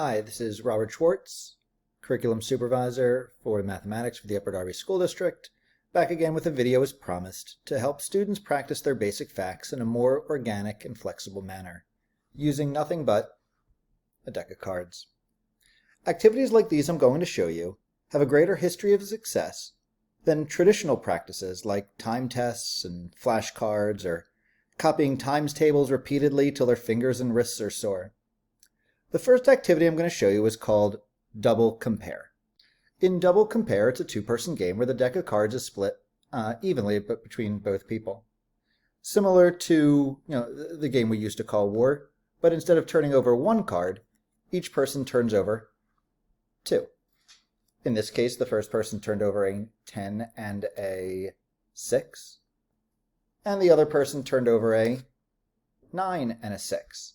Hi, this is Robert Schwartz, Curriculum Supervisor for Mathematics for the Upper Darby School District, back again with a video as promised to help students practice their basic facts in a more organic and flexible manner, using nothing but a deck of cards. Activities like these I'm going to show you have a greater history of success than traditional practices like time tests and flashcards or copying times tables repeatedly till their fingers and wrists are sore. The first activity I'm going to show you is called Double Compare. In Double Compare, it's a two-person game where the deck of cards is split evenly but between both people. Similar to the game we used to call War, but instead of turning over one card, each person turns over two. In this case, the first person turned over a 10 and a 6, and the other person turned over a 9 and a 6.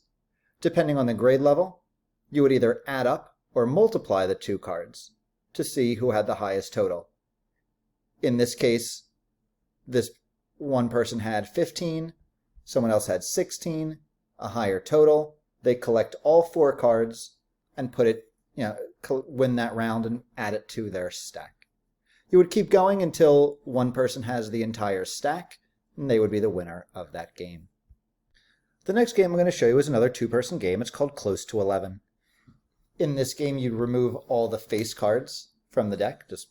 Depending on the grade level, you would either add up or multiply the two cards to see who had the highest total. In this case, this one person had 15, someone else had 16, a higher total. They collect all four cards and put it, win that round and add it to their stack. You would keep going until one person has the entire stack, and they would be the winner of that game. The next game I'm going to show you is another two-person game. It's called Close to 11. In this game, you remove all the face cards from the deck. Just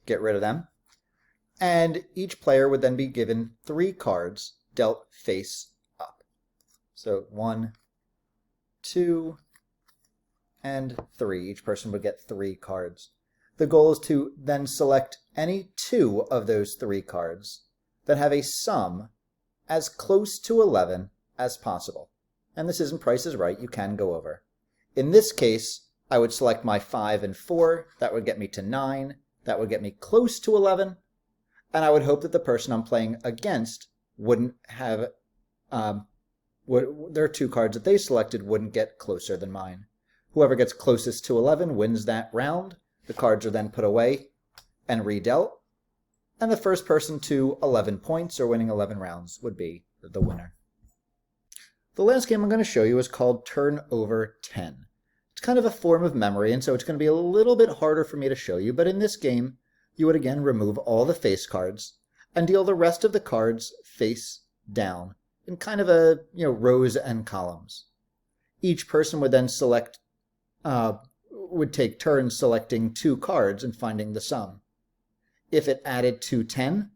get rid of them. And each player would then be given 3 cards dealt face up. So 1, 2, and 3. Each person would get 3 cards. The goal is to then select any 2 of those 3 cards that have a sum as close to 11 as possible. And this isn't Price is Right, you can go over. In this case, I would select my 5 and 4, that would get me to 9, that would get me close to 11, and I would hope that the person I'm playing against wouldn't have, their 2 cards that they selected wouldn't get closer than mine. Whoever gets closest to 11 wins that round. The cards are then put away and redealt, and the first person to 11 points or winning 11 rounds would be the winner. The last game I'm going to show you is called Turn Over 10. It's kind of a form of memory, and so it's going to be a little bit harder for me to show you, but in this game, you would again remove all the face cards and deal the rest of the cards face down in kind of a, rows and columns. Each person would then select, would take turns selecting 2 cards and finding the sum. If it added to 10,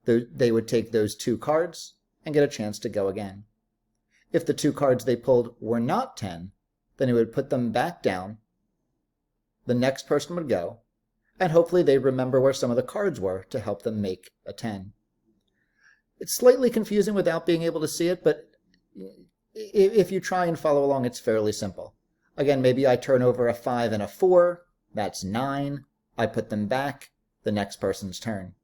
they would take those 2 cards and get a chance to go again. If the 2 cards they pulled were not 10, then it would put them back down. The next person would go, and hopefully they'd remember where some of the cards were to help them make a 10. It's slightly confusing without being able to see it, but if you try and follow along, it's fairly simple. Again, maybe I turn over a 5 and a 4, that's 9. I put them back, the next person's turn.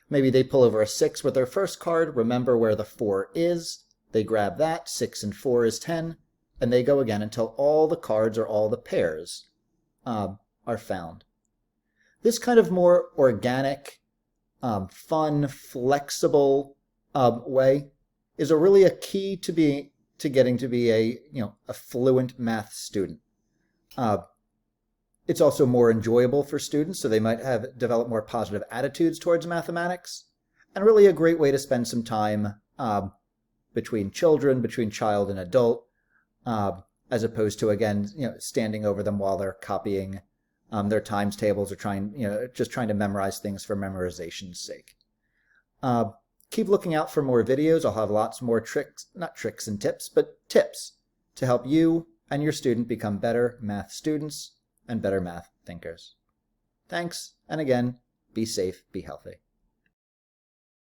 Maybe they pull over a 6 with their first card, remember where the 4 is, they grab that, 6 and 4 is 10, and they go again until all the cards or all the pairs are found. This kind of more organic, fun, flexible way is really a key to getting to be a fluent math student. It's also more enjoyable for students, so they might have developed more positive attitudes towards mathematics, and really a great way to spend some time between children, between child and adult, as opposed to, again, standing over them while they're copying their times tables or just trying to memorize things for memorization's sake. Keep looking out for more videos. I'll have lots more not tricks and tips, but tips to help you and your student become better math students and better math thinkers. Thanks, and again, be safe, be healthy.